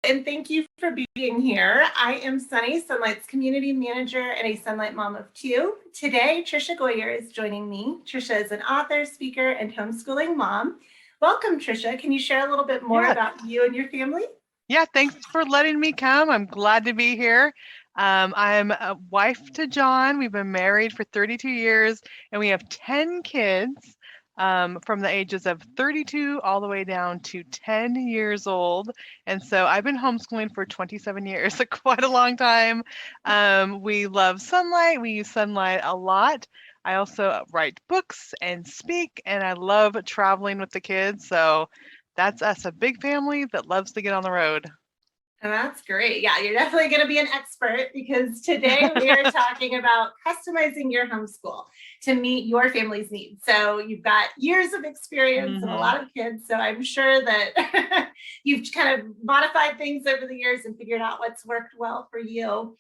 and thank you for being here. I am Sunny, Sunlight's community manager and a Sunlight mom of two. Today, Tricia Goyer is joining me. Tricia is an author, speaker, and homeschooling mom. Welcome, Tricia. Can you share a little bit more about you and your family? Yeah, thanks for letting me come. I'm glad to be here. I'm a wife to John. We've been married for 32 years, and we have 10 kids from the ages of 32 all the way down to 10 years old. And so I've been homeschooling for 27 years, so quite a long time. We love sunlight. We use sunlight a lot. I also write books and speak, and I love traveling with the kids. So that's us, a big family that loves to get on the road. And that's great. Yeah, you're definitely going to be an expert because today we are talking about customizing your homeschool to meet your family's needs. So you've got years of experience and a lot of kids. So I'm sure that you've kind of modified things over the years and figured out what's worked well for you.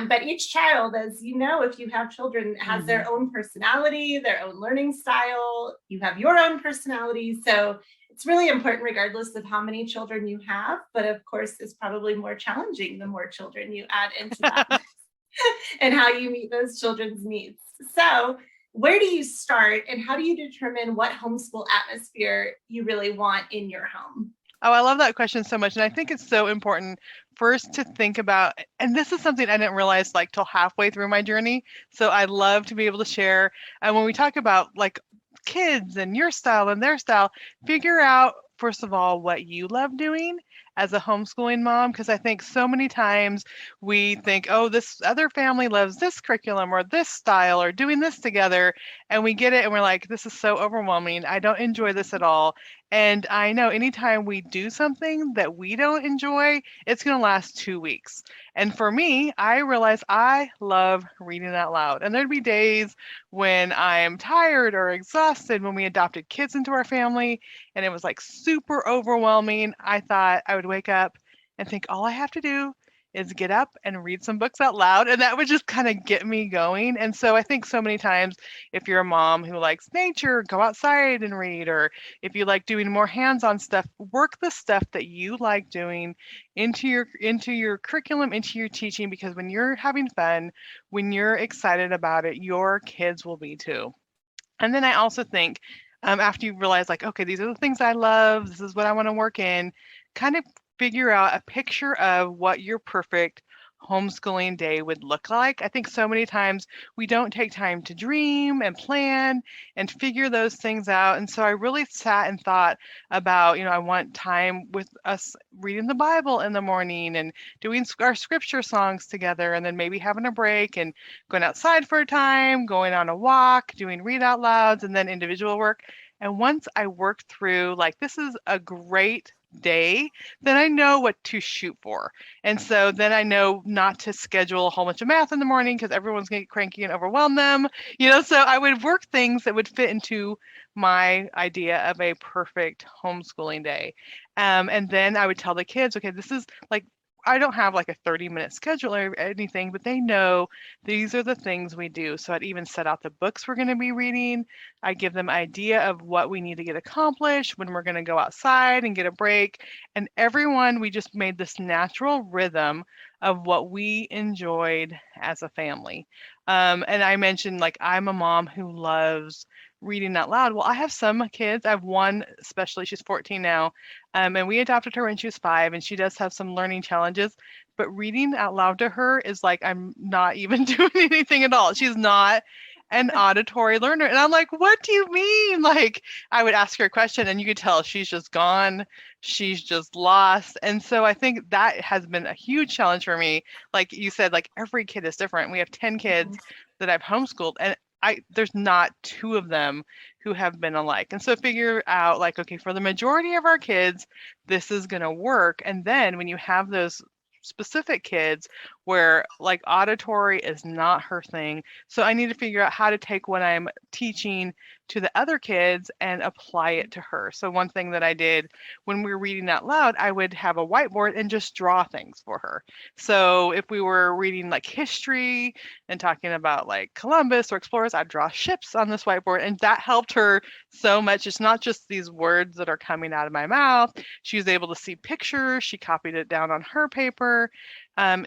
But each child, as you know, if you have children, has their own personality, their own learning style. You have your own personality. So it's really important regardless of how many children you have. But of course, it's probably more challenging the more children you add into that and how you meet those children's needs. So where do you start and how do you determine what homeschool atmosphere you really want in your home? Oh, I love that question so much. And I think it's so important first to think about, and this is something I didn't realize like till halfway through my journey. So I love to be able to share. And when we talk about like kids and your style and their style, figure out first of all what you love doing as a homeschooling mom, because I think so many times we think, oh, this other family loves this curriculum or this style or doing this together, and we get it and we're like, this is so overwhelming. I don't enjoy this at all. And I know anytime we do something that we don't enjoy, it's going to last 2 weeks. And for me, I realize I love reading out loud. And there'd be days when I'm tired or exhausted when we adopted kids into our family and it was like super overwhelming. I thought I would wake up and think all I have to do is get up and read some books out loud. And that would just kind of get me going. And so I think so many times if you're a mom who likes nature, go outside and read, or if you like doing more hands-on stuff, work the stuff that you like doing into your curriculum, into your teaching, because when you're having fun, when you're excited about it, your kids will be too. And then I also think after you realize like, okay, these are the things I love, this is what I want to work in, kind of figure out a picture of what your perfect homeschooling day would look like. I think so many times we don't take time to dream and plan and figure those things out. And so I really sat and thought about, I want time with us reading the Bible in the morning and doing our scripture songs together, and then maybe having a break and going outside for a time, going on a walk, doing read out louds, and then individual work. And once I worked through, like, this is a great day, then I know what to shoot for. And so then I know not to schedule a whole bunch of math in the morning because everyone's going to get cranky and overwhelm them. So I would work things that would fit into my idea of a perfect homeschooling day. And then I would tell the kids, okay, this is like, I don't have like a 30-minute schedule or anything, but they know these are the things we do. So I'd even set out the books we're going to be reading. I give them idea of what we need to get accomplished, when we're going to go outside and get a break. And everyone, we just made this natural rhythm of what we enjoyed as a family. And I mentioned, like, I'm a mom who loves reading out loud. Well, I have some kids. I have one, especially, she's 14 now. And we adopted her when she was 5, and she does have some learning challenges. But reading out loud to her is like I'm not even doing anything at all. She's not an auditory learner. And I'm like, what do you mean? Like, I would ask her a question and you could tell she's just gone. She's just lost. And so I think that has been a huge challenge for me. Like you said, like every kid is different. We have 10 kids that I've homeschooled, and there's not 2 of them who have been alike. And so figure out like, okay, for the majority of our kids, this is going to work. And then when you have those specific kids, where like auditory is not her thing. So I need to figure out how to take what I'm teaching to the other kids and apply it to her. So one thing that I did when we were reading out loud, I would have a whiteboard and just draw things for her. So if we were reading like history and talking about like Columbus or explorers, I'd draw ships on this whiteboard, and that helped her so much. It's not just these words that are coming out of my mouth. She was able to see pictures. She copied it down on her paper.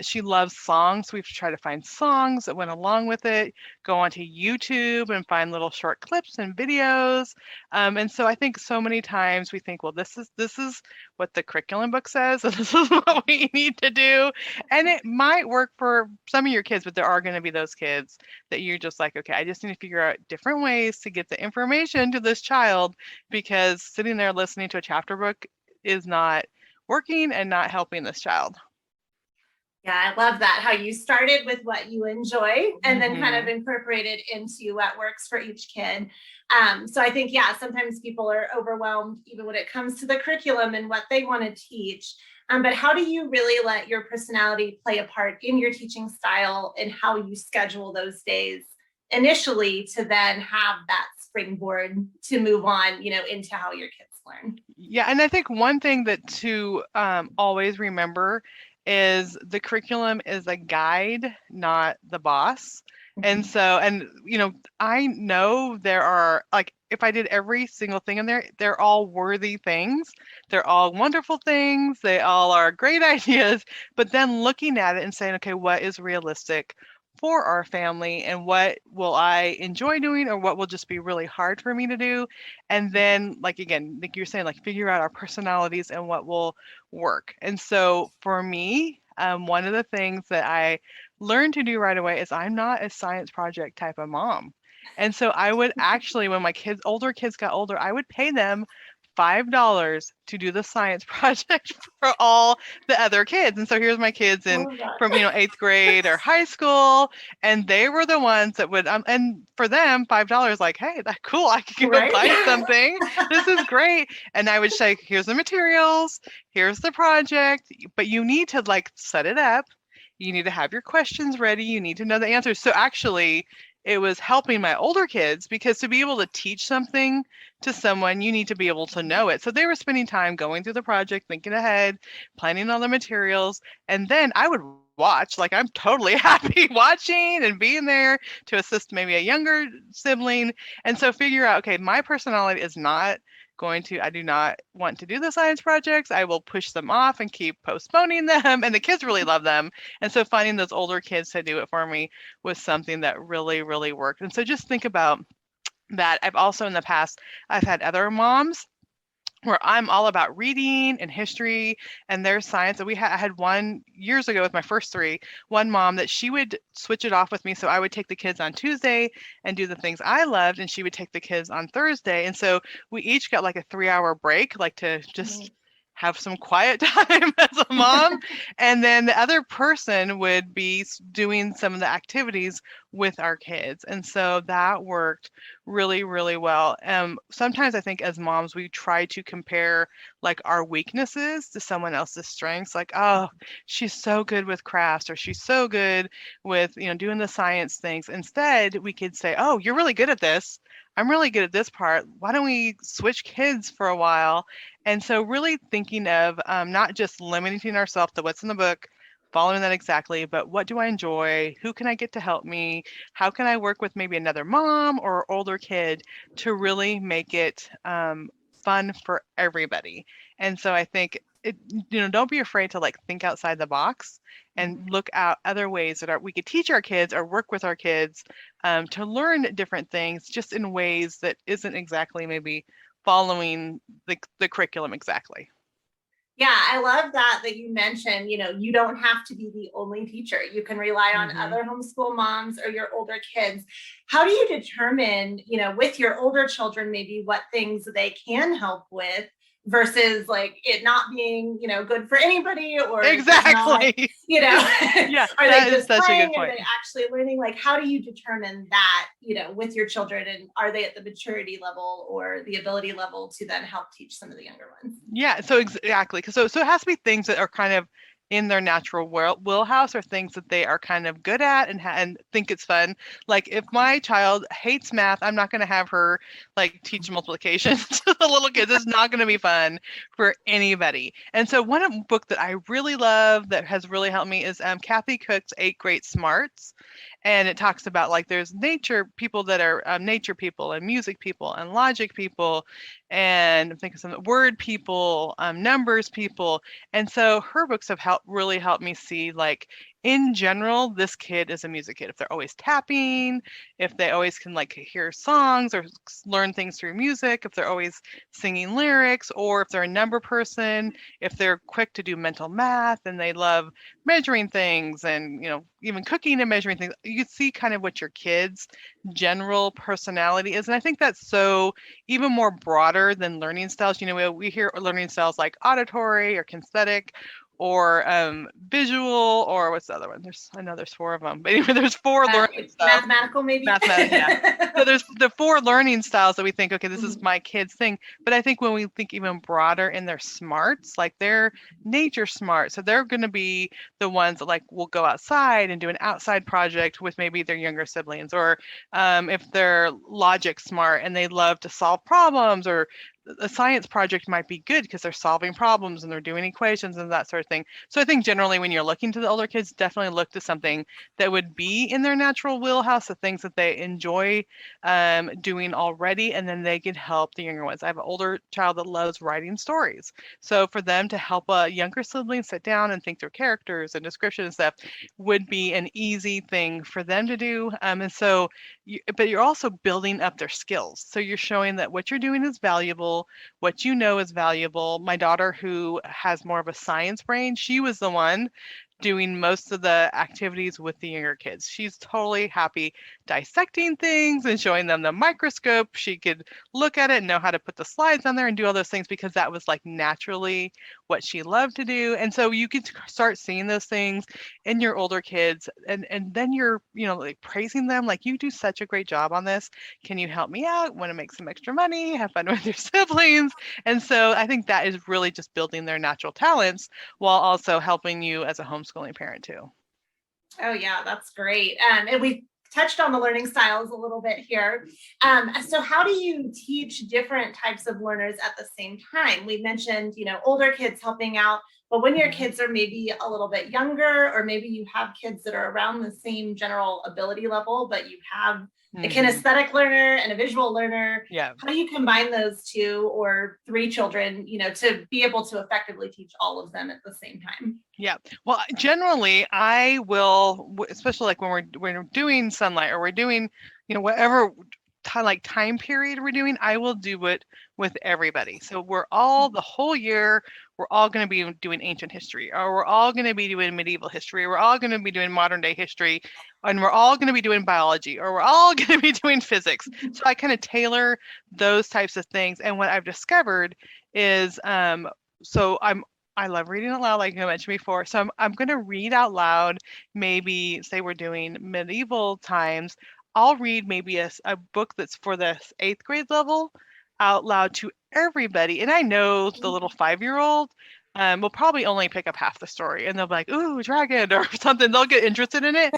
She loves songs. We've tried to find songs that went along with it, go onto YouTube and find little short clips and videos. And so I think so many times we think, well, this is what the curriculum book says, and this is what we need to do. And it might work for some of your kids, but there are going to be those kids that you're just like, okay, I just need to figure out different ways to get the information to this child, because sitting there listening to a chapter book is not working and not helping this child. Yeah, I love that. How you started with what you enjoy and then kind of Mhm. incorporated into what works for each kid. So I think, yeah, sometimes people are overwhelmed even when it comes to the curriculum and what they want to teach. But how do you really let your personality play a part in your teaching style and how you schedule those days initially to then have that springboard to move on, into how your kids learn? Yeah, and I think one thing that to always remember is the curriculum is a guide, not the boss. And Mhm. so, and I know there are like, if I did every single thing in there, they're all worthy things. They're all wonderful things. They all are great ideas. But then looking at it and saying, okay, what is realistic for our family, and what will I enjoy doing, or what will just be really hard for me to do? And then, like, again, like you're saying, like figure out our personalities and what will work. And so for me, one of the things that I learned to do right away is I'm not a science project type of mom. And so I would actually, when my older kids got older, I would pay them $5 to do the science project for all the other kids. And so here's my kids I in love that. from 8th grade or high school, and they were the ones that would and for them $5, like, hey, that's cool, I can go Right? buy something. This is great. And I would say, here's the materials, here's the project, but you need to like set it up. You need to have your questions ready. You need to know the answers. So actually, it was helping my older kids, because to be able to teach something to someone, you need to be able to know it. So they were spending time going through the project, thinking ahead, planning all the materials, and then I would watch. Like, I'm totally happy watching and being there to assist maybe a younger sibling. And so figure out, okay, my personality is not I do not want to do the science projects. I will push them off and keep postponing them. And the kids really love them. And so finding those older kids to do it for me was something that really, really worked. And so just think about that. I've also in the past, I've had other moms where I'm all about reading and history and their science. And I had one years ago with my first three, one mom that she would switch it off with me. So I would take the kids on Tuesday and do the things I loved, and she would take the kids on Thursday. And so we each got like a 3-hour break, like to just have some quiet time as a mom. And then the other person would be doing some of the activities with our kids. And so that worked really, really well. Sometimes I think as moms, we try to compare like our weaknesses to someone else's strengths. Like, oh, she's so good with crafts, or she's so good with, doing the science things. Instead, we could say, oh, you're really good at this. I'm really good at this part. Why don't we switch kids for a while? And so really thinking of not just limiting ourselves to what's in the book, following that exactly, but what do I enjoy? Who can I get to help me? How can I work with maybe another mom or older kid to really make it fun for everybody? And so I think don't be afraid to like think outside the box and look at other ways that we could teach our kids or work with our kids to learn different things just in ways that isn't exactly maybe following the curriculum exactly. Yeah, I love that you mentioned, you don't have to be the only teacher. You can rely on Hmm. other homeschool moms or your older kids. How do you determine, with your older children, maybe what things they can help with versus like it not being, good for anybody or just not, Exactly. you know, Yeah, are they that is just such a good playing? Are point. they actually learning? Like, how do you determine that, with your children, and are they at the maturity level or the ability level to then help teach some of the younger ones? Yeah, so exactly. So it has to be things that are kind of in their natural wheelhouse or things that they are kind of good at and think it's fun. Like if my child hates math, I'm not going to have her like teach multiplication to the little kids. It's not going to be fun for anybody. And so one book that I really love that has really helped me is Kathy Cook's 8 Great Smarts. And it talks about like there's nature people that are nature people and music people and logic people and I'm thinking some word people, numbers people. And so her books have really helped me see like in general, this kid is a music kid. If they're always tapping, if they always can like hear songs or learn things through music, if they're always singing lyrics, or if they're a number person, if they're quick to do mental math and they love measuring things and, you know, even cooking and measuring things, you can see kind of what your kids' general personality is. And I think that's so even more broader than learning styles. You know, we hear learning styles like auditory or kinesthetic or visual, or what's the other one? I know there's 4 of them, but anyway, there's 4 learning styles. Mathematical, maybe. Mathematics, yeah. So there's the 4 learning styles that we think, okay, this is my kid's thing. But I think when we think even broader in their smarts, like they're nature smart, so they're going to be the ones that like will go outside and do an outside project with maybe their younger siblings, or if they're logic smart and they love to solve problems, or a science project might be good because they're solving problems and they're doing equations and that sort of thing. So I think generally when you're looking to the older kids, definitely look to something that would be in their natural wheelhouse, the things that they enjoy doing already, and then they can help the younger ones. I have an older child that loves writing stories. So for them to help a younger sibling sit down and think through characters and description and stuff would be an easy thing for them to do. And so, but you're also building up their skills. So you're showing that what you're doing is valuable, what you know is valuable. My daughter, who has more of a science brain, she was the one doing most of the activities with the younger kids. She's totally happy dissecting things and showing them the microscope. She could look at it and know how to put the slides on there and do all those things because that was like naturally what she loved to do. And so you can start seeing those things in your older kids, and then you're, you know, like praising them, like, you do such a great job on this. Can you help me out? Want to make some extra money? Have fun with your siblings? And so I think that is really just building their natural talents while also helping you as a homeschooling parent too. Oh yeah, that's great. And we touched on the learning styles a little bit here. So how do you teach different types of learners at the same time? We mentioned, you know, older kids helping out, but when your kids are maybe a little bit younger, or maybe you have kids that are around the same general ability level, but you have a kinesthetic learner and a visual learner. Yeah. How do you combine those 2 or 3 children, you know, to be able to effectively teach all of them at the same time? Yeah. Well, generally I will, especially like when we're doing sunlight or we're doing, you know, whatever time period we're doing, I will do it with everybody. So we're all the whole year, we're all going to be doing ancient history, or we're all going to be doing medieval history, we're all going to be doing modern day history, and we're all going to be doing biology, or we're all going to be doing physics. So I kind of tailor those types of things. And what I've discovered is, I love reading out loud, like I mentioned before. So I'm going to read out loud, maybe say we're doing medieval times. I'll read maybe a book that's for the 8th grade level out loud to everybody. And I know the little 5-year-old will probably only pick up half the story, and they'll be like, ooh, dragon or something. They'll get interested in it.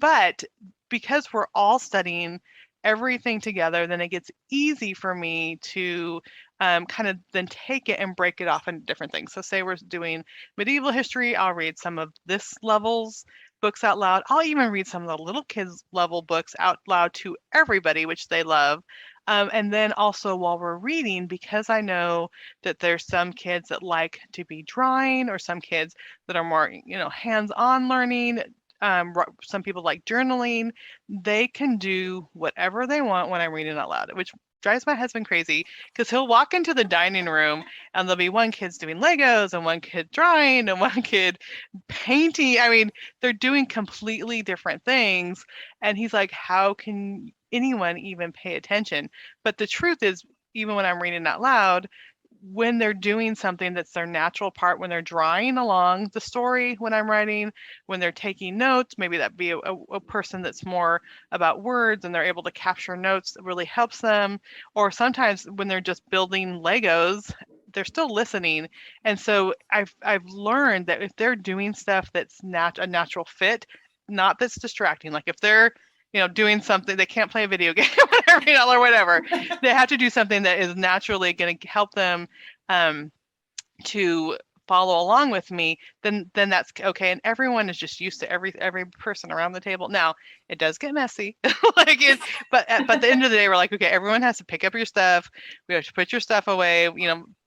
But because we're all studying everything together, then it gets easy for me to kind of then take it and break it off into different things. So say we're doing medieval history, I'll read some of this level's books out loud. I'll even read some of the little kids level books out loud to everybody, which they love. And then also while we're reading, because I know that there's some kids that like to be drawing, or some kids that are more, you know, hands-on learning, some people like journaling, they can do whatever they want when I'm reading out loud, which drives my husband crazy because he'll walk into the dining room and there'll be one kid's doing Legos and one kid drawing and one kid painting. I mean, they're doing completely different things. And he's like, how can anyone even pay attention? But the truth is, even when I'm reading out loud, when they're doing something that's their natural part, when they're drawing along the story, when I'm writing, when they're taking notes, maybe that be a person that's more about words and they're able to capture notes, that really helps them. Or sometimes when they're just building Legos, they're still listening. And so I've learned that if they're doing stuff that's a natural fit, not that's distracting, like if they're doing something, they can't play a video game, whatever, or whatever, they have to do something that is naturally going to help them to follow along with me, then that's okay. And everyone is just used to every person around the table. Now it does get messy, but at the end of the day, we're like, okay, everyone has to pick up your stuff. We have to put your stuff away,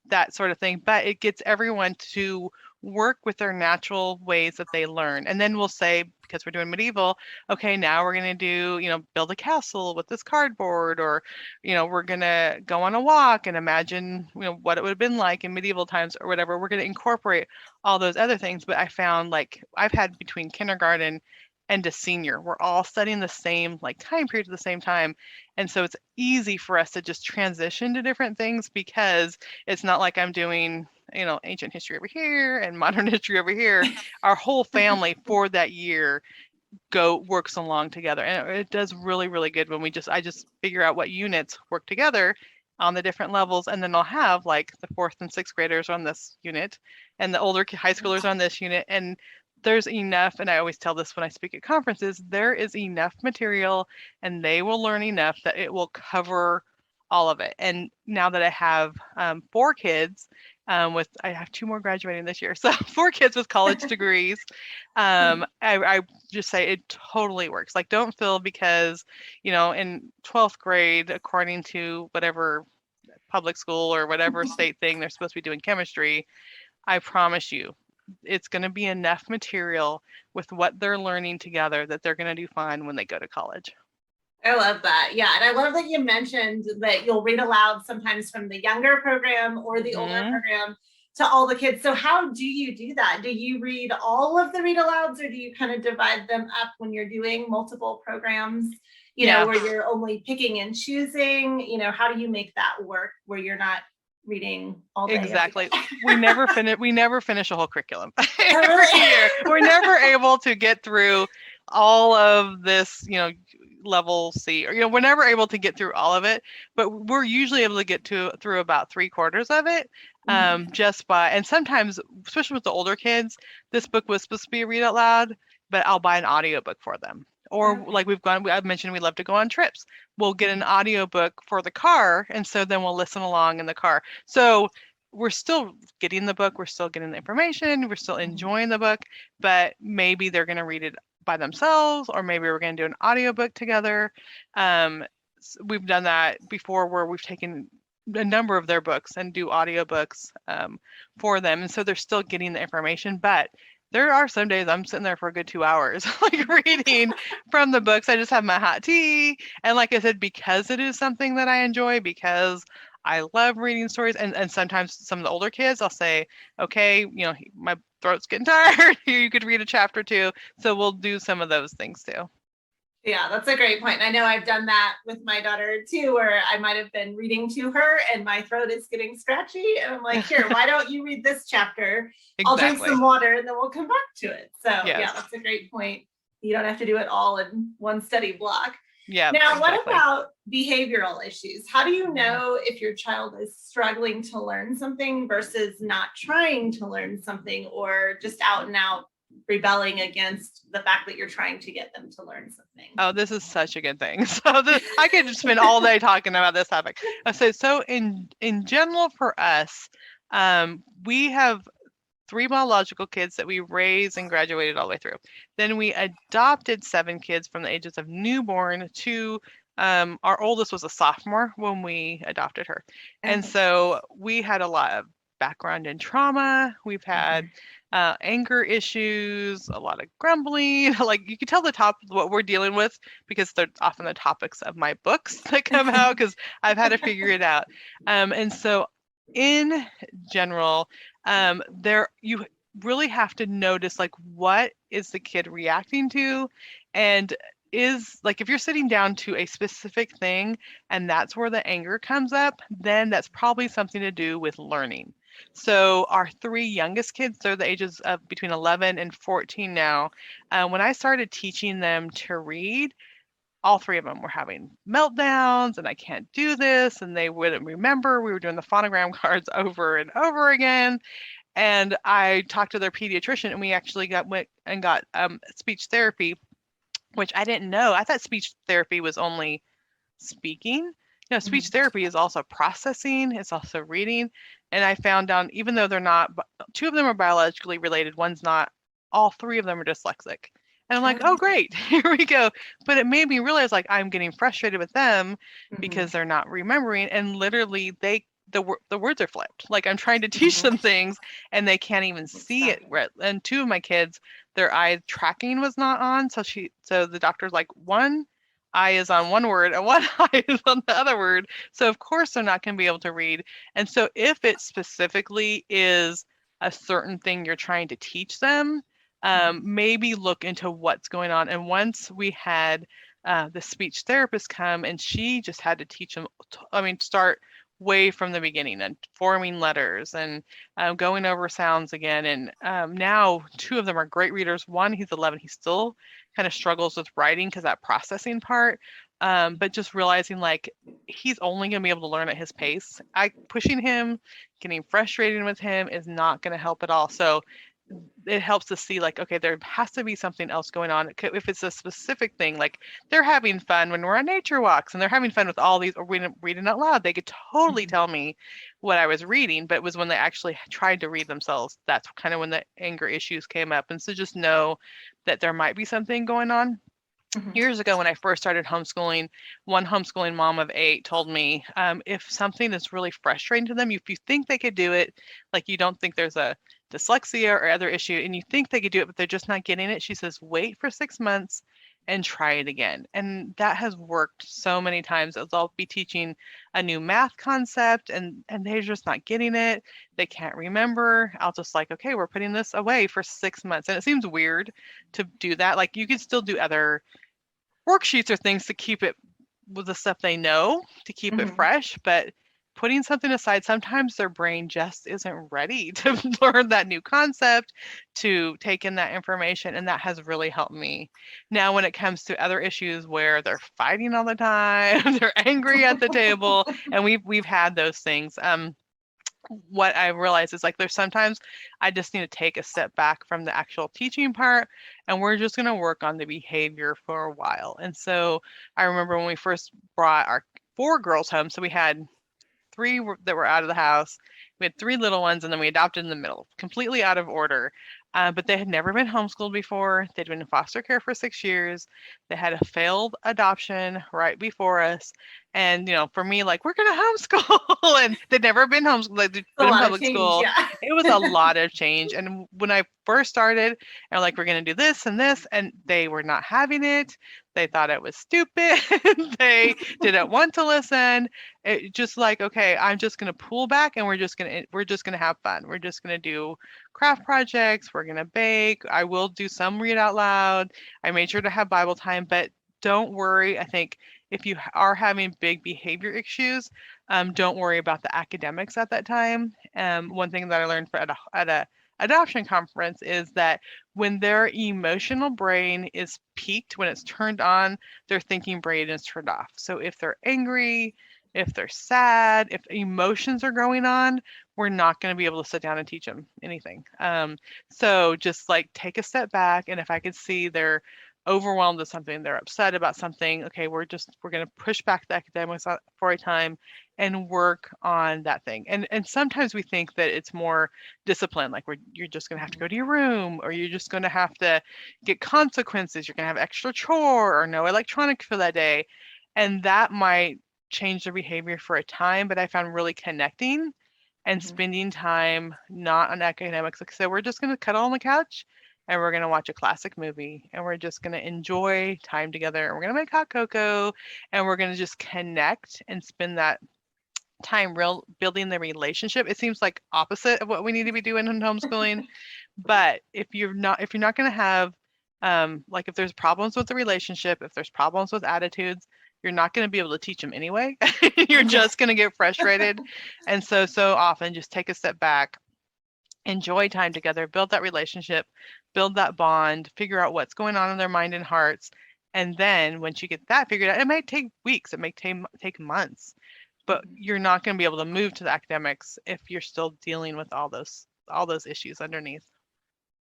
that sort of thing. But it gets everyone to work with their natural ways that they learn. And then we'll say, because we're doing medieval, okay, now we're going to do, build a castle with this cardboard, or, we're going to go on a walk and imagine, what it would have been like in medieval times or whatever. We're going to incorporate all those other things. But I found, like, I've had between kindergarten and a senior, we're all studying the same time period at the same time. And so it's easy for us to just transition to different things, because it's not like I'm doing, ancient history over here and modern history over here. Our whole family for that year works along together. And it does really, really good when I just figure out what units work together on the different levels. And then I'll have like the 4th and 6th graders on this unit and the older high schoolers on this unit. And there's enough, and I always tell this when I speak at conferences, there is enough material and they will learn enough that it will cover all of it. And now that I have 4 kids, I have 2 more graduating this year, so 4 kids with college degrees, I just say it totally works. Like, don't feel because, in 12th grade, according to whatever public school or whatever state thing they're supposed to be doing chemistry, I promise you, it's going to be enough material with what they're learning together that they're going to do fine when they go to college. I love that. Yeah. And I love that you mentioned that you'll read aloud sometimes from the younger program or the older program to all the kids. So how do you do that? Do you read all of the read alouds, or do you kind of divide them up when you're doing multiple programs, where you're only picking and choosing? How do you make that work where you're not reading all day? Exactly. We never finish a whole curriculum every year. We're never able to get through all of this, level C, or we're never able to get through all of it, but we're usually able to get through about 3/4 of it, just by, and sometimes, especially with the older kids, this book was supposed to be a read out loud, but I'll buy an audiobook for them. Or like I've mentioned, we love to go on trips. We'll get an audiobook for the car, and so then we'll listen along in the car. So we're still getting the book, we're still getting the information, we're still enjoying the book, but maybe they're going to read it by themselves, or maybe we're going to do an audiobook together. We've done that before, where we've taken a number of their books and do audiobooks for them. And so they're still getting the information, but there are some days I'm sitting there for a good 2 hours, like reading from the books. I just have my hot tea. And like I said, because it is something that I enjoy, because I love reading stories. And sometimes some of the older kids, I'll say, okay, my throat's getting tired. You could read a chapter 2. So we'll do some of those things too. Yeah, that's a great point. I know I've done that with my daughter too, where I might have been reading to her and my throat is getting scratchy. And I'm like, here, why don't you read this chapter? Exactly. I'll drink some water and then we'll come back to it. So yeah, that's a great point. You don't have to do it all in one study block. Yeah. Now, what about behavioral issues? How do you know if your child is struggling to learn something versus not trying to learn something, or just out and out rebelling against the fact that you're trying to get them to learn something? Oh, this is such a good thing. So I could just spend all day talking about this topic. So in general for us, we have 3 biological kids that we raised and graduated all the way through. Then we adopted 7 kids from the ages of newborn to our oldest was a sophomore when we adopted her. And so we had a lot of background in trauma. We've had anger issues, a lot of grumbling. Like, you can tell what we're dealing with, because they're often the topics of my books that come out, because I've had to figure it out. And so in general, you really have to notice, like, what is the kid reacting to, and is, like, if you're sitting down to a specific thing and that's where the anger comes up, then that's probably something to do with learning. So our 3 youngest kids, they're the ages of between 11 and 14 now. When I started teaching them to read, all three of them were having meltdowns and I can't do this. And they wouldn't remember. We were doing the phonogram cards over and over again. And I talked to their pediatrician and we actually went and got speech therapy, which I didn't know. I thought speech therapy was only speaking. Speech therapy is also processing, it's also reading. And I found out, even though they're not, two of them are biologically related, one's not, all three of them are dyslexic. And I'm like, oh, great, here we go. But it made me realize like I'm getting frustrated with them because they're not remembering. And literally the words are flipped. Like I'm trying to teach them things and they can't even see it. And two of my kids, their eye tracking was not on. So the doctor's like, one eye is on one word and one eye is on the other word. So of course they're not going to be able to read. And so if it specifically is a certain thing you're trying to teach them, maybe look into what's going on. And once we had the speech therapist come and she just had to teach them, start way from the beginning and forming letters and going over sounds again. And now two of them are great readers. One, he's 11, he still kind of struggles with writing because that processing part. But just realizing like he's only going to be able to learn at his pace. Pushing him, getting frustrated with him is not going to help at all. So it helps to see like, okay, there has to be something else going on. If it's a specific thing, like they're having fun when we're on nature walks and they're having fun with all these, or reading out loud, they could totally tell me what I was reading, but it was when they actually tried to read themselves, that's kind of when the anger issues came up. And so just know that there might be something going on. Years ago, when I first started homeschooling, one homeschooling mom of 8 told me, if something is really frustrating to them, if you think they could do it, like you don't think there's a dyslexia or other issue, and you think they could do it, but they're just not getting it, she says, wait for 6 months and try it again. And that has worked so many times. As I'll be teaching a new math concept and they're just not getting it. They can't remember. I'll just like, okay, we're putting this away for 6 months. And it seems weird to do that. Like you can still do other worksheets or things to keep it with the stuff they know, to keep it fresh, but putting something aside, sometimes their brain just isn't ready to learn that new concept, to take in that information, and that has really helped me. Now, when it comes to other issues where they're fighting all the time, they're angry at the table, and we've had those things. What I realize is like there's sometimes I just need to take a step back from the actual teaching part and we're just going to work on the behavior for a while. And so I remember when we first brought our 4 girls home, so we had 3 that were out of the house, we had 3 little ones, and then we adopted in the middle, completely out of order. But they had never been homeschooled before. They'd been in foster care for 6 years. They had a failed adoption right before us. And, for me, like, we're going to homeschool. And they'd never been homeschooled. Like, they'd been in public school. Yeah. It was a lot of change. And when I first started, and like, we're going to do this, and they were not having it. They thought it was stupid. They didn't want to listen. It just like, okay, I'm just going to pull back and we're just going to have fun. We're just going to do craft projects. We're going to bake. I will do some read out loud. I made sure to have Bible time, but don't worry. I think if you are having big behavior issues, don't worry about the academics at that time. One thing that I learned at a adoption conference is that when their emotional brain is peaked, when it's turned on, their thinking brain is turned off. So if they're angry, if they're sad, if emotions are going on, we're not going to be able to sit down and teach them anything. So just like take a step back. And if I could see they're overwhelmed with something, they're upset about something, okay, we're going to push back the academics for a time and work on that thing. And sometimes we think that it's more discipline, like you're just going to have to go to your room, or you're just going to have to get consequences. You're going to have extra chore or no electronics for that day. And that might change their behavior for a time, but I found really connecting and spending time not on academics. Like I said, we're just going to cuddle on the couch and we're going to watch a classic movie and we're just going to enjoy time together. And we're going to make hot cocoa and we're going to just connect and spend that time building the relationship. It seems like opposite of what we need to be doing in homeschooling. But if you're not going to have, like if there's problems with the relationship, if there's problems with attitudes, you're not going to be able to teach them anyway. You're just going to get frustrated. And so often just take a step back, enjoy time together, build that relationship, build that bond, figure out what's going on in their mind and hearts, And then once you get that figured out, it might take weeks, it might take months, but you're not going to be able to move to the academics if you're still dealing with all those issues underneath.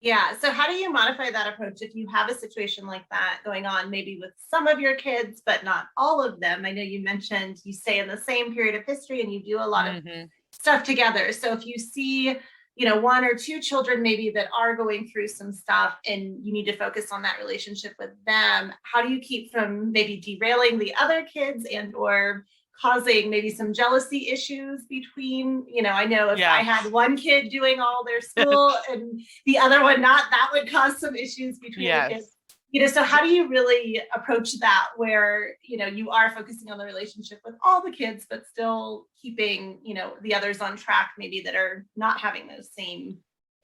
Yeah. So how do you modify that approach if you have a situation like that going on, maybe with some of your kids, but not all of them? I know you mentioned you stay in the same period of history and you do a lot of stuff together. So if you see, one or two children maybe that are going through some stuff and you need to focus on that relationship with them, how do you keep from maybe derailing the other kids and or causing maybe some jealousy issues between, I know if I had one kid doing all their school and the other one not, that would cause some issues between the kids. So how do you really approach that where, you are focusing on the relationship with all the kids, but still keeping, the others on track, maybe that are not having those same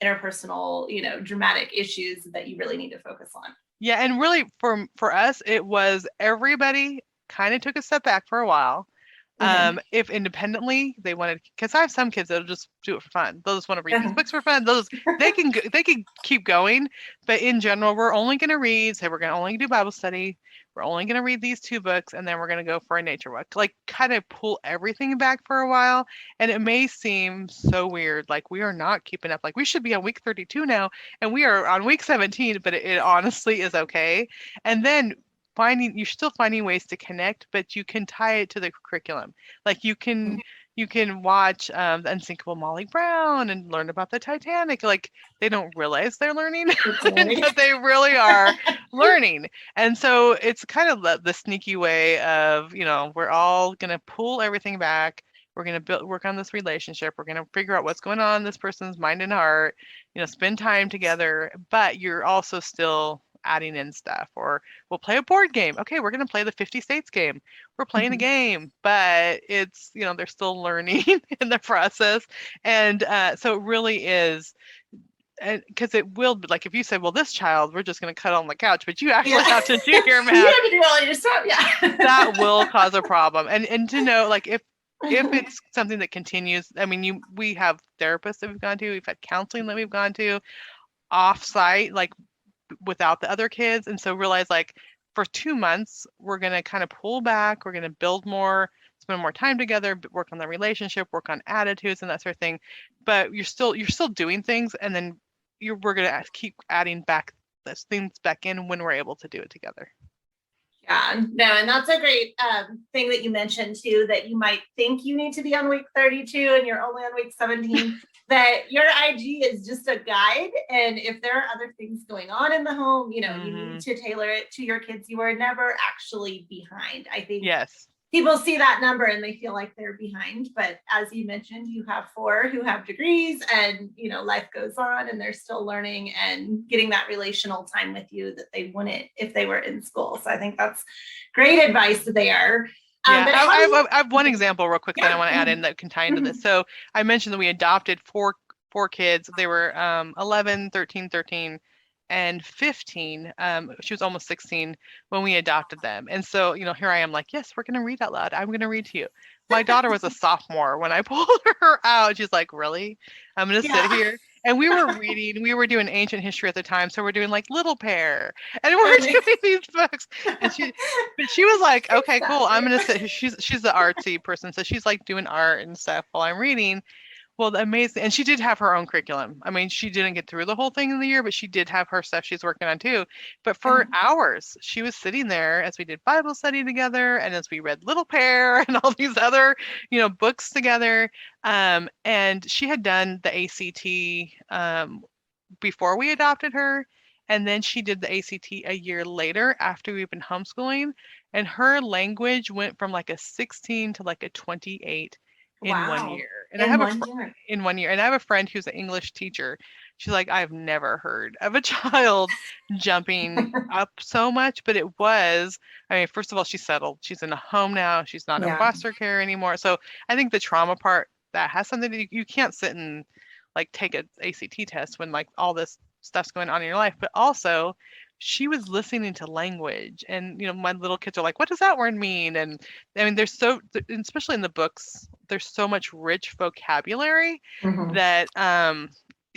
interpersonal, dramatic issues that you really need to focus on? Yeah. And really for us, it was everybody kind of took a step back for a while. If independently they wanted, because I have some kids that'll just do it for fun. They'll just want to read these books for fun. They can keep going, but in general, we're only going to read. Say we're going to only do Bible study. We're only going to read these 2 books, and then we're going to go for a nature walk. Like kind of pull everything back for a while. And it may seem so weird, like we are not keeping up. Like we should be on week 32 now, and we are on week 17. But it honestly is okay. And then you're still finding ways to connect, but you can tie it to the curriculum. Like you can watch the Unsinkable Molly Brown and learn about the Titanic. Like they don't realize they're learning, but they really are learning. And so it's kind of the sneaky way of, we're all going to pull everything back. We're going to work on this relationship. We're going to figure out what's going on in this person's mind and heart, spend time together, but you're also still adding in stuff. Or we'll play a board game. Okay, we're going to play the 50 states game. We're playing a game, but it's, they're still learning in the process. And so it really is, because it will be like if you say, well, this child, we're just going to cut on the couch, but you actually have to do your math. You have to do all your stuff. Yeah. That will cause a problem. And to know, like, if it's something that continues, I mean, we have therapists that we've gone to, we've had counseling that we've gone to off-site, like without the other kids. And so realize, like, for 2 months, we're going to kind of pull back. We're going to build more, spend more time together, work on the relationship, work on attitudes and that sort of thing. But you're still doing things. And then we're going to keep adding back those things back in when we're able to do it together. Yeah, no, and that's a great thing that you mentioned too, that you might think you need to be on week 32 and you're only on week 17, that your IG is just a guide. And if there are other things going on in the home, you need to tailor it to your kids. You are never actually behind. I think people see that number and they feel like they're behind. But as you mentioned, you have 4 who have degrees and, life goes on and they're still learning and getting that relational time with you that they wouldn't if they were in school. So I think that's great advice there. I have one example real quick that I want to add in that can tie into this. So I mentioned that we adopted four kids. They were 11, 13, and 15. She was almost 16 when we adopted them. And so, here I am like, yes, we're going to read out loud. I'm going to read to you. My daughter was a sophomore when I pulled her out. She's like, really? I'm going to sit here. And we were doing ancient history at the time. So we're doing like Little Pear and we're doing these books. And she was like, okay, cool. I'm going to sit here. She's the artsy person. So she's like doing art and stuff while I'm reading. Well, amazing. And she did have her own curriculum. I mean, she didn't get through the whole thing in the year, but she did have her stuff she's working on too. But for hours, she was sitting there as we did Bible study together and as we read Little Pear and all these other, books together. And she had done the ACT before we adopted her. And then she did the ACT a year later after we've been homeschooling. And her language went from like a 16 to like a 28 in 1 year. And in 1 year. And I have a friend who's an English teacher. She's like, I've never heard of a child jumping up so much, but it was, I mean, first of all, she's settled. She's in a home now. She's not in foster care anymore. So I think the trauma part, that has something to do. You can't sit and like take an ACT test when like all this stuff's going on in your life, but also she was listening to language and, my little kids are like, what does that word mean? And I mean, especially in the books, there's so much rich vocabulary that,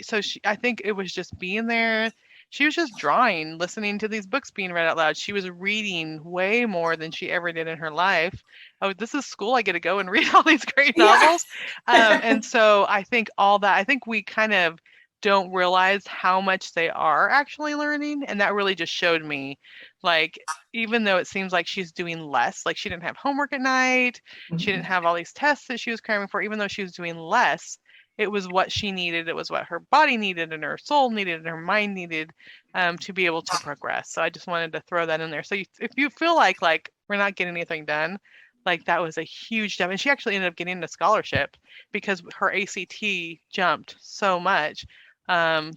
so I think it was just being there, she was just drawing, listening to these books being read out loud. She was reading way more than she ever did in her life. Oh, this is school. I get to go and read all these great novels. And so I think all that, I think we kind of don't realize how much they are actually learning. And that really just showed me, like, even though it seems like she's doing less, like she didn't have homework at night, she didn't have all these tests that she was cramming for, even though she was doing less, it was what she needed. It was what her body needed and her soul needed and her mind needed to be able to progress. So I just wanted to throw that in there. So if you feel like we're not getting anything done, like that was a huge step. And she actually ended up getting a scholarship because her ACT jumped so much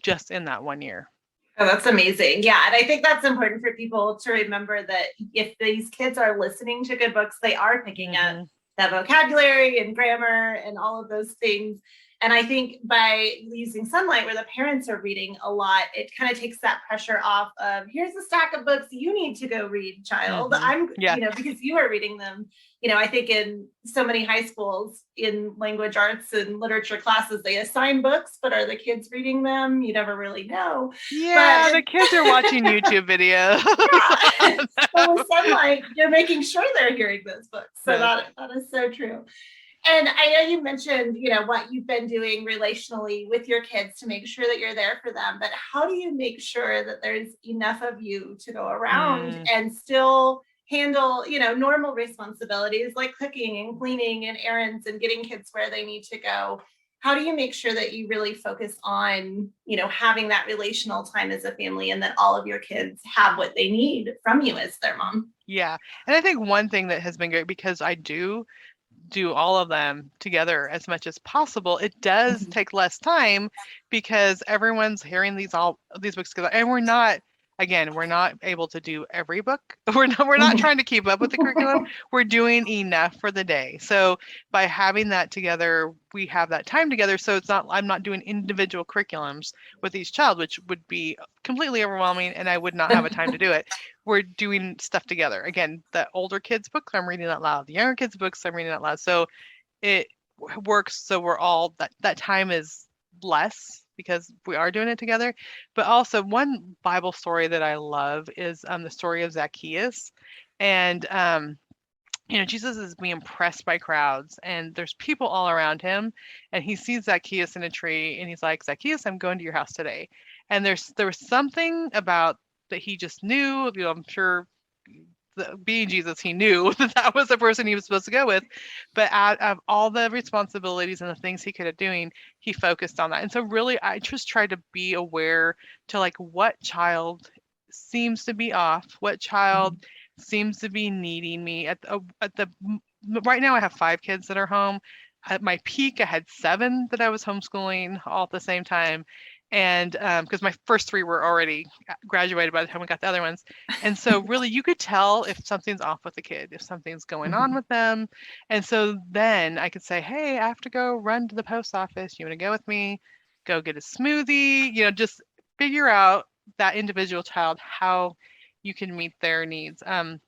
just in that 1 year. Oh, that's amazing. Yeah. And I think that's important for people to remember that if these kids are listening to good books, they are picking up that vocabulary and grammar and all of those things. And I think by using Sunlight, where the parents are reading a lot, it kind of takes that pressure off of, here's a stack of books you need to go read, child. Because you are reading them. I think in so many high schools in language arts and literature classes, they assign books, but are the kids reading them? You never really know. Yeah, the kids are watching YouTube videos. Yeah. But with Sunlight, you're making sure they're hearing those books. So that is so true. And I know you mentioned, what you've been doing relationally with your kids to make sure that you're there for them, but how do you make sure that there's enough of you to go around and still handle, normal responsibilities like cooking and cleaning and errands and getting kids where they need to go? How do you make sure that you really focus on, having that relational time as a family and that all of your kids have what they need from you as their mom? Yeah. And I think one thing that has been great, because I do all of them together as much as possible, it does take less time because everyone's hearing these books together, and we're not able to do every book. We're not trying to keep up with the curriculum. We're doing enough for the day. So by having that together, we have that time together. So I'm not doing individual curriculums with each child, which would be completely overwhelming, and I would not have a time to do it. We're doing stuff together. Again, the older kids' books I'm reading out loud. The younger kids' books I'm reading out loud. So it works. So we're all that time is less because we are doing it together. But also, one Bible story that I love is the story of Zacchaeus. And Jesus is being pressed by crowds, and there's people all around him, and he sees Zacchaeus in a tree, and he's like, Zacchaeus, I'm going to your house today. And there was something about that he just knew, I'm sure being Jesus, he knew that was the person he was supposed to go with. But out of all the responsibilities and the things he could have doing, he focused on that. And so really, I just tried to be aware to like what child seems to be off, what child seems to be needing me. Right now I have 5 kids that are home. At my peak, I had 7 that I was homeschooling all at the same time. And because my first 3 were already graduated by the time we got the other ones. And so really you could tell if something's off with the kid, if something's going on with them. And so then I could say, hey, I have to go run to the post office. You want to go with me? Go get a smoothie, just figure out that individual child, how you can meet their needs. One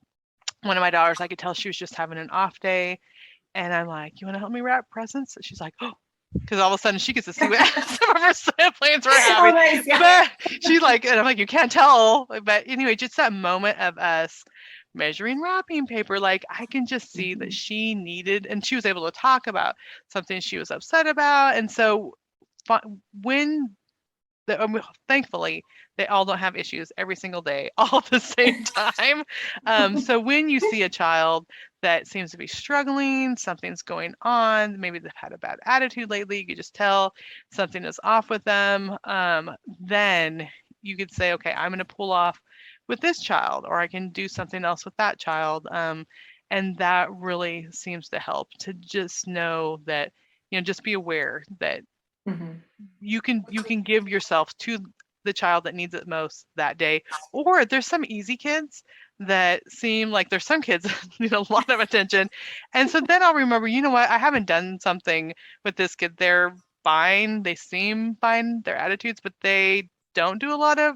of my daughters, I could tell she was just having an off day. And I'm like, you want to help me wrap presents? And she's like, oh, because all of a sudden she gets to see what some of her siblings were having. Oh, nice, yeah. But she's like, and I'm like, you can't tell. But anyway, just that moment of us measuring wrapping paper, like I can just see that she needed, and she was able to talk about something she was upset about. And so thankfully, they all don't have issues every single day, all at the same time. So when you see a child that seems to be struggling, something's going on, maybe they've had a bad attitude lately, you could just tell something is off with them, then you could say, okay, I'm going to pull off with this child, or I can do something else with that child. And that really seems to help, to just know that, just be aware that you can give yourself to the child that needs it most that day. Or there's some easy kids that seem like there's some kids that need a lot of attention. And so then I'll remember, you know what, I haven't done something with this kid. They're fine. They seem fine, their attitudes, but they don't do a lot of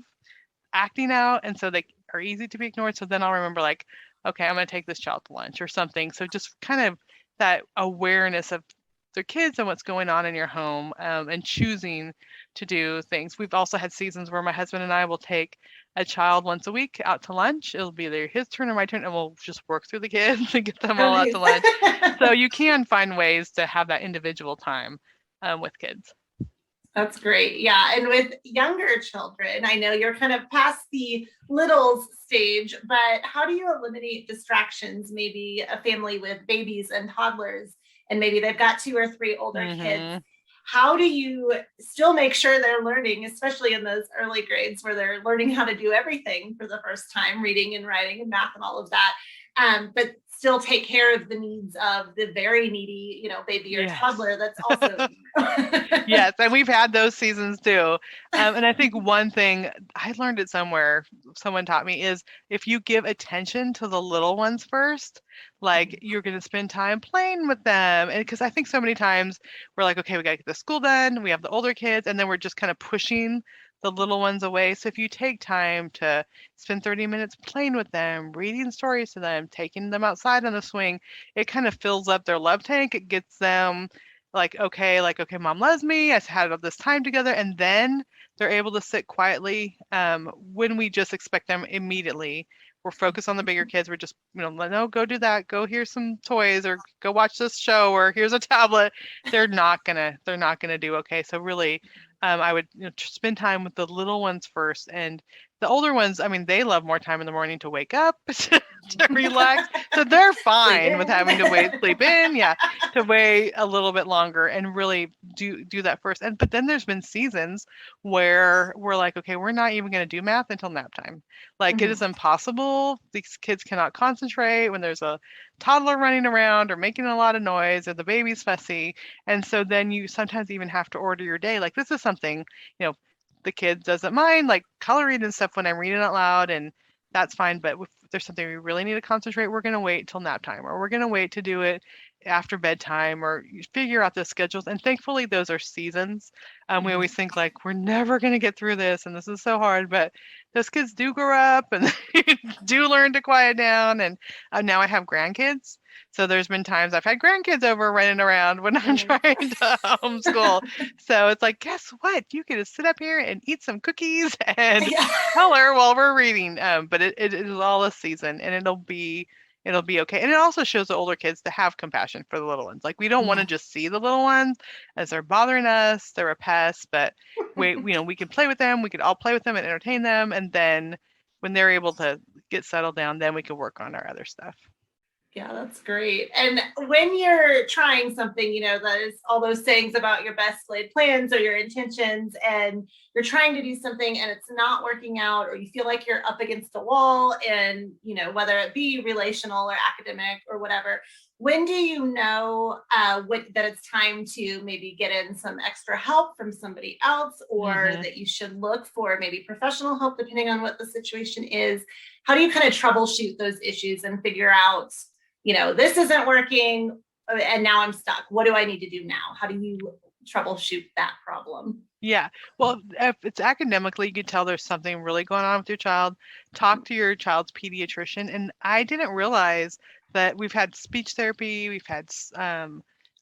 acting out. And so they are easy to be ignored. So then I'll remember like, okay, I'm going to take this child to lunch or something. So just kind of that awareness of their kids and what's going on in your home, and choosing to do things. We've also had seasons where my husband and I will take a child once a week out to lunch. It'll be either his turn or my turn, and we'll just work through the kids and get them Oh, all out to lunch. nice. So you can find ways to have that individual time with kids. That's great. Yeah. And with younger children, I know you're kind of past the littles stage, but how do you eliminate distractions? Maybe a family with babies and toddlers, and maybe they've got 2 or 3 older kids. How do you still make sure they're learning, especially in those early grades where they're learning how to do everything for the first time, reading and writing and math and all of that, but still take care of the needs of the very needy, baby or toddler that's also. Yes, and we've had those seasons too. And I think one thing I learned it somewhere, someone taught me, is if you give attention to the little ones first, like you're going to spend time playing with them. And because I think so many times we're like, okay, we got to get the school done, we have the older kids, and then we're just kind of pushing the little ones away. So if you take time to spend 30 minutes playing with them, reading stories to them, taking them outside on the swing, it kind of fills up their love tank. It gets them okay, mom loves me. I had all this time together, and then they're able to sit quietly. When we just expect them immediately, we're focused on the bigger kids. We're just, no, go do that. Go here's some toys, or go watch this show, or here's a tablet. They're not gonna do okay. So really, I would spend time with the little ones first, and the older ones, I mean, they love more time in the morning to wake up, to relax. So they're fine with having to sleep in, to wait a little bit longer and really do that first. But then there's been seasons where we're like, okay, we're not even going to do math until nap time. Like it is impossible. These kids cannot concentrate when there's a toddler running around or making a lot of noise or the baby's fussy. And so then you sometimes even have to order your day. Like this is something, the kid doesn't mind like coloring and stuff when I'm reading out loud, and that's fine. But if there's something we really need to concentrate, we're going to wait till nap time, or we're going to wait to do it after bedtime, or you figure out the schedules. And thankfully those are seasons. We always think like we're never going to get through this and this is so hard, but those kids do grow up and do learn to quiet down. And now I have grandkids. So there's been times I've had grandkids over running around when I'm trying to homeschool. So it's like, guess what? You get to sit up here and eat some cookies and color while we're reading. But it is all a season, and it'll be okay. And it also shows the older kids to have compassion for the little ones. Like we don't want to just see the little ones as they're bothering us, they're a pest, but we can play with them. We could all play with them and entertain them. And then when they're able to get settled down, then we can work on our other stuff. Yeah, that's great. And when you're trying something, that is all those sayings about your best laid plans or your intentions, and you're trying to do something and it's not working out, or you feel like you're up against a wall, and, whether it be relational or academic or whatever, when do you know that it's time to maybe get in some extra help from somebody else, or that you should look for maybe professional help, depending on what the situation is? How do you kind of troubleshoot those issues and figure out, this isn't working and now I'm stuck. What do I need to do now? How do you troubleshoot that problem? Yeah. Well, if it's academically, you can tell there's something really going on with your child. Talk to your child's pediatrician. And I didn't realize that we've had speech therapy, we've had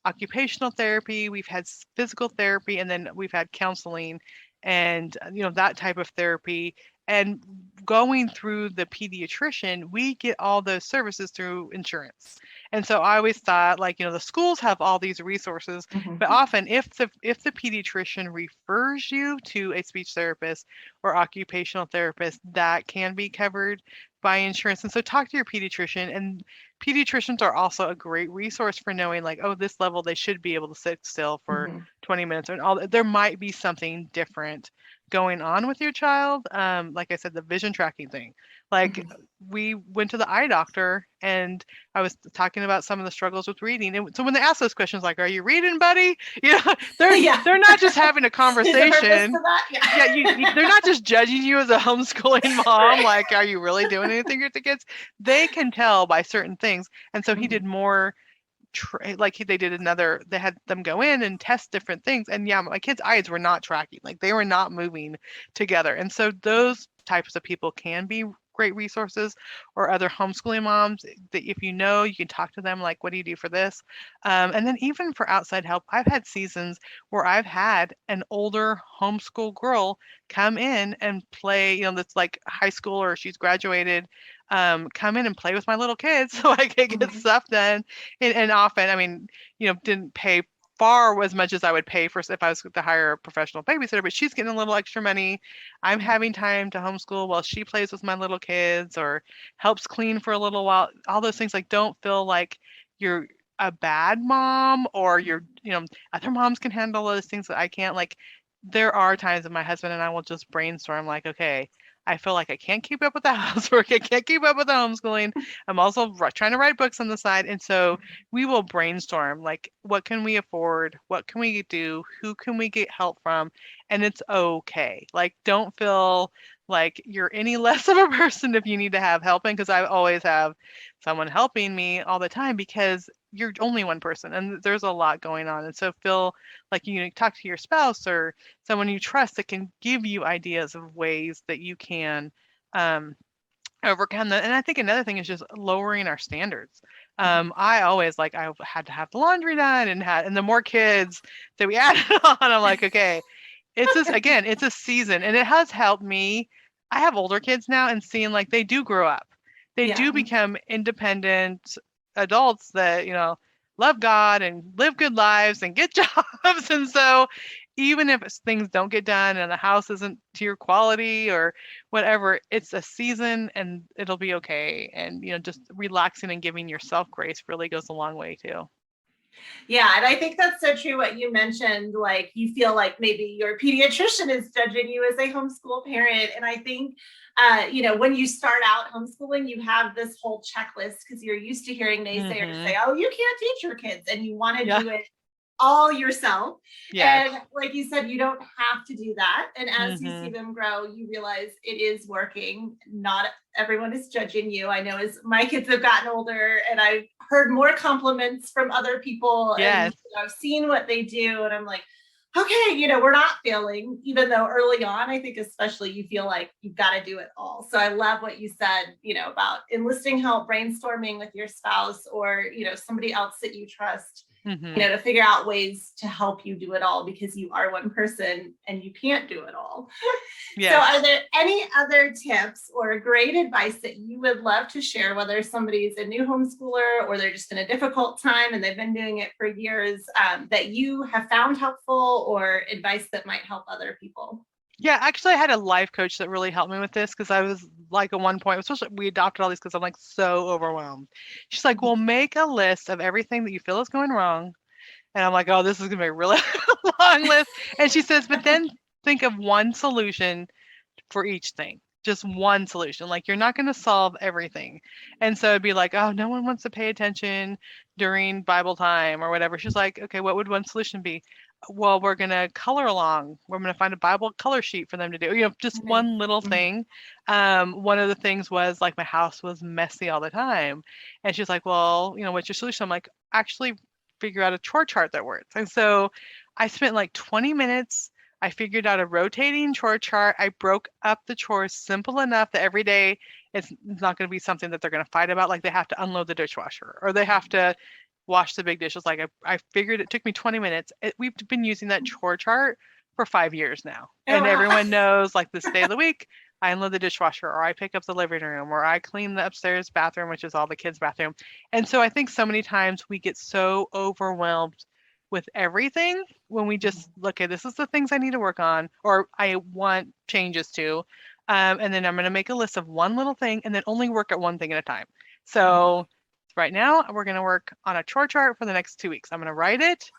occupational therapy, we've had physical therapy, and then we've had counseling and, that type of therapy. And going through the pediatrician, we get all those services through insurance. And so I always thought the schools have all these resources, but often if the pediatrician refers you to a speech therapist or occupational therapist, that can be covered by insurance. And so talk to your pediatrician, and pediatricians are also a great resource for knowing this level, they should be able to sit still for 20 minutes, and there might be something different going on with your child. Like I said, the vision tracking thing, we went to the eye doctor and I was talking about some of the struggles with reading. And so when they ask those questions, like, are you reading, buddy? They're not just having a conversation. They're not just judging you as a homeschooling mom. Like, are you really doing anything with the kids? They can tell by certain things. And so he did more they had them go in and test different things, and my kids' eyes were not tracking, they were not moving together. And so those types of people can be great resources, or other homeschooling moms that if you know, you can talk to them like, what do you do for this? And then even for outside help, I've had seasons where I've had an older homeschool girl come in and play, that's like high school or she's graduated, come in and play with my little kids so I could get Mhm. stuff done. And often, I mean, didn't pay far as much as I would pay for if I was to hire a professional babysitter, but she's getting a little extra money. I'm having time to homeschool while she plays with my little kids or helps clean for a little while. All those things, like, don't feel like you're a bad mom or other moms can handle those things that I can't. Like, there are times that my husband and I will just brainstorm like, okay, I feel like I can't keep up with the housework. I can't keep up with the homeschooling. I'm also trying to write books on the side. And so we will brainstorm like, what can we afford? What can we do? Who can we get help from? And it's okay. Like, don't feel like you're any less of a person if you need to have helping, because I always have someone helping me all the time because you're only one person and there's a lot going on. And so feel like you talk to your spouse or someone you trust that can give you ideas of ways that you can um, overcome that. And I think another thing is just lowering our standards. I always like I had to have the laundry done and the more kids that we added on, I'm like, okay, it's just again, it's a season and it has helped me. I have older kids now and seeing like they do grow up. They Yeah. do become independent adults that, love God and live good lives and get jobs. And so even if things don't get done and the house isn't to your quality or whatever, it's a season and it'll be okay. And, just relaxing and giving yourself grace really goes a long way too. Yeah, and I think that's so true what you mentioned. Like, you feel like maybe your pediatrician is judging you as a homeschool parent. And I think, when you start out homeschooling, you have this whole checklist because you're used to hearing naysayers Hmm. say, oh, you can't teach your kids, and you want to Yeah. do it all yourself. Yes. And like you said, you don't have to do that. And as you see Hmm. them grow, you realize it is working. Not everyone is judging you. I know as my kids have gotten older and I've heard more compliments from other people and Yes. I've seen what they do. And I'm like, okay, we're not failing, even though early on, I think especially you feel like you've got to do it all. So I love what you said, about enlisting help, brainstorming with your spouse or, somebody else that you trust, Hmm. to figure out ways to help you do it all because you are one person and you can't do it all. So, Yes. are there any other tips or great advice that you would love to share, whether somebody's a new homeschooler or they're just in a difficult time and they've been doing it for years, that you have found helpful or advice that might help other people? Yeah, actually, I had a life coach that really helped me with this because I was like at one point, especially we adopted all these because I'm like so overwhelmed. She's like, well, make a list of everything that you feel is going wrong. And I'm like, oh, this is gonna be a really long list. And she says, but then think of one solution for each thing. Just one solution. Like, you're not going to solve everything. And so it'd be like, oh, no one wants to pay attention during Bible time or whatever. She's like, okay, what would one solution be? Well, we're going to color along. We're going to find a Bible color sheet for them to do. Just Mhm. one little Mhm. thing. One of the things was like my house was messy all the time. And she's like, well, what's your solution? I'm like, actually figure out a chore chart that works. And so I spent like 20 minutes. I figured out a rotating chore chart. I broke up the chores simple enough that every day it's not going to be something that they're going to fight about. Like they have to unload the dishwasher or they have to wash the big dishes. Like I figured it took me 20 minutes. We've been using that chore chart for 5 years now. Oh, And wow. everyone knows like this day of the week, I unload the dishwasher or I pick up the living room or I clean the upstairs bathroom, which is all the kids' bathroom. And so I think so many times we get so overwhelmed with everything when we just look at this is the things I need to work on or I want changes to. And then I'm going to make a list of one little thing and then only work at one thing at a time. So right now we're going to work on a chore chart for the next 2 weeks. I'm going to write it.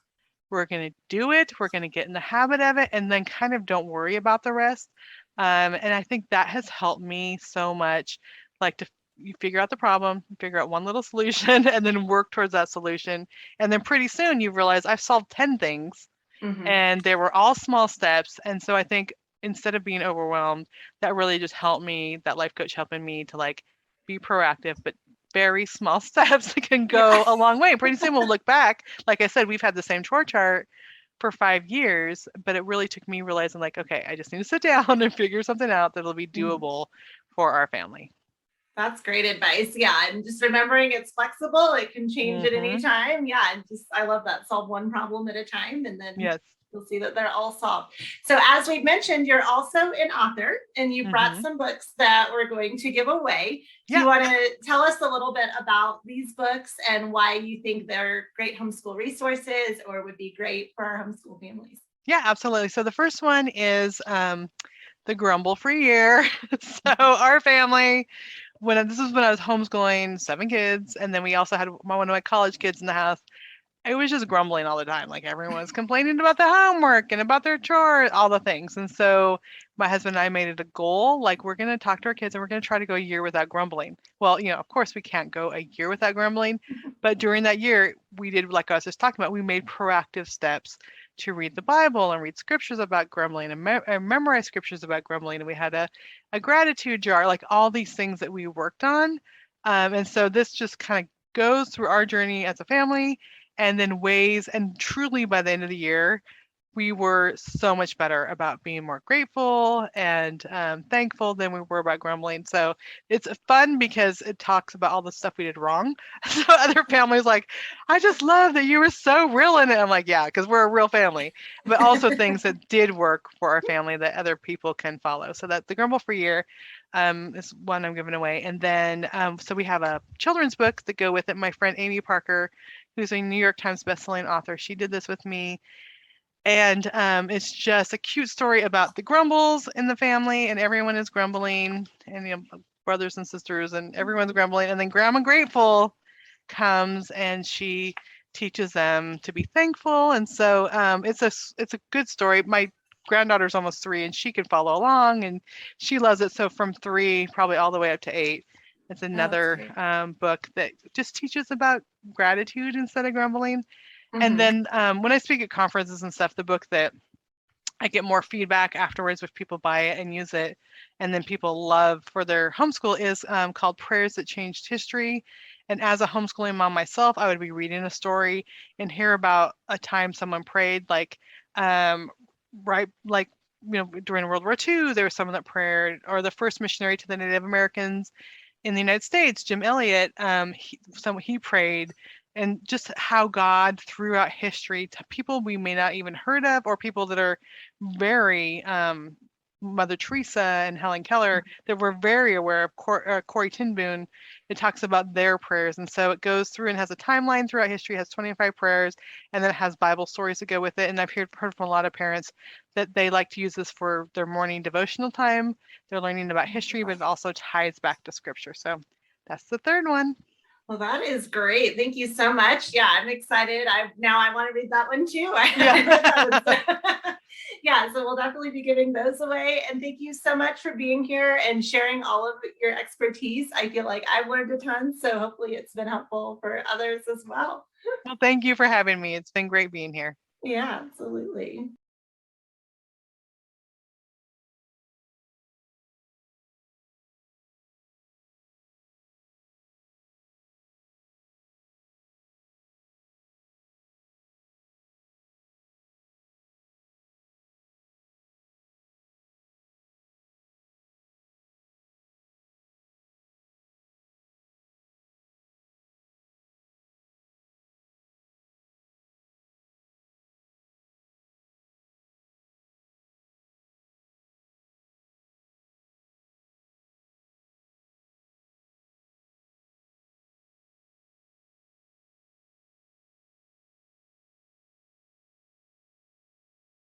We're going to do it. We're going to get in the habit of it and then kind of don't worry about the rest. And I think that has helped me so much, like to you figure out the problem, figure out one little solution, and then work towards that solution. And then pretty soon you realize I've solved 10 things Mhm. and they were all small steps. And so I think instead of being overwhelmed, that really just helped me, that life coach helping me to like be proactive, but very small steps can Yeah. go a long way. Pretty soon we'll look back. Like I said, we've had the same chore chart for 5 years, but it really took me realizing like, okay, I just need to sit down and figure something out that'll be Mhm. doable for our family. That's great advice. Yeah. And just remembering it's flexible, it can change at any time. Yeah. And just, I love that. Solve one problem at a time. And then Yes. you'll see that they're all solved. So, as we've mentioned, you're also an author and you brought some books that we're going to give away. Do you want to tell us a little bit about these books and why you think they're great homeschool resources or would be great for our homeschool families? Yeah, absolutely. So the first one is The Grumble-Free Year. So our family, this is when I was homeschooling 7 kids, and then we also had one of my college kids in the house. It was just grumbling all the time. Like everyone was complaining about the homework and about their chores, all the things. And so my husband and I made it a goal. Like we're going to talk to our kids and we're going to try to go a year without grumbling. Well, of course we can't go a year without grumbling, but during that year we did, like I was just talking about, we made proactive steps to read the Bible and read scriptures about grumbling and memorize scriptures about grumbling. And we had a gratitude jar, like all these things that we worked on. And so this just kind of goes through our journey as a family and then ways, and truly by the end of the year, we were so much better about being more grateful and thankful than we were about grumbling. So it's fun because it talks about all the stuff we did wrong. So other families like, I just love that you were so real in it. I'm like, yeah, because we're a real family, but also things that did work for our family that other people can follow. So that the Grumble-Free Year is one I'm giving away. And then, so we have a children's book that go with it. My friend Amy Parker, who's a New York Times bestselling author, she did this with me. And it's just a cute story about the grumbles in the family, and everyone is grumbling, and brothers and sisters, and everyone's grumbling. And then Grandma Grateful comes, and she teaches them to be thankful. And so it's a good story. My granddaughter's almost 3, and she can follow along, and she loves it. So from 3, probably all the way up to 8. It's another book that just teaches about gratitude instead of grumbling. And then when I speak at conferences and stuff, the book that I get more feedback afterwards if people buy it and use it, and then people love for their homeschool is called Prayers That Changed History. And as a homeschooling mom myself, I would be reading a story and hear about a time someone prayed, like during World War II, there was someone that prayed, or the first missionary to the Native Americans in the United States, Jim Elliot, he prayed. And just how God throughout history to people we may not even heard of, or people that are very Mother Teresa and Helen Keller that we're very aware of, Corrie ten Boom. It talks about their prayers, and so it goes through and has a timeline throughout history. It has 25 prayers, and then it has Bible stories that go with it. And I've heard from a lot of parents that they like to use this for their morning devotional time. They're learning about history, but it also ties back to Scripture. So that's the third one. Well, that is great. Thank you so much. Yeah, I'm excited. I want to read that one too. Yeah, so we'll definitely be giving those away. And thank you so much for being here and sharing all of your expertise. I feel like I've learned a ton, so hopefully it's been helpful for others as well. Well, thank you for having me. It's been great being here. Yeah, absolutely.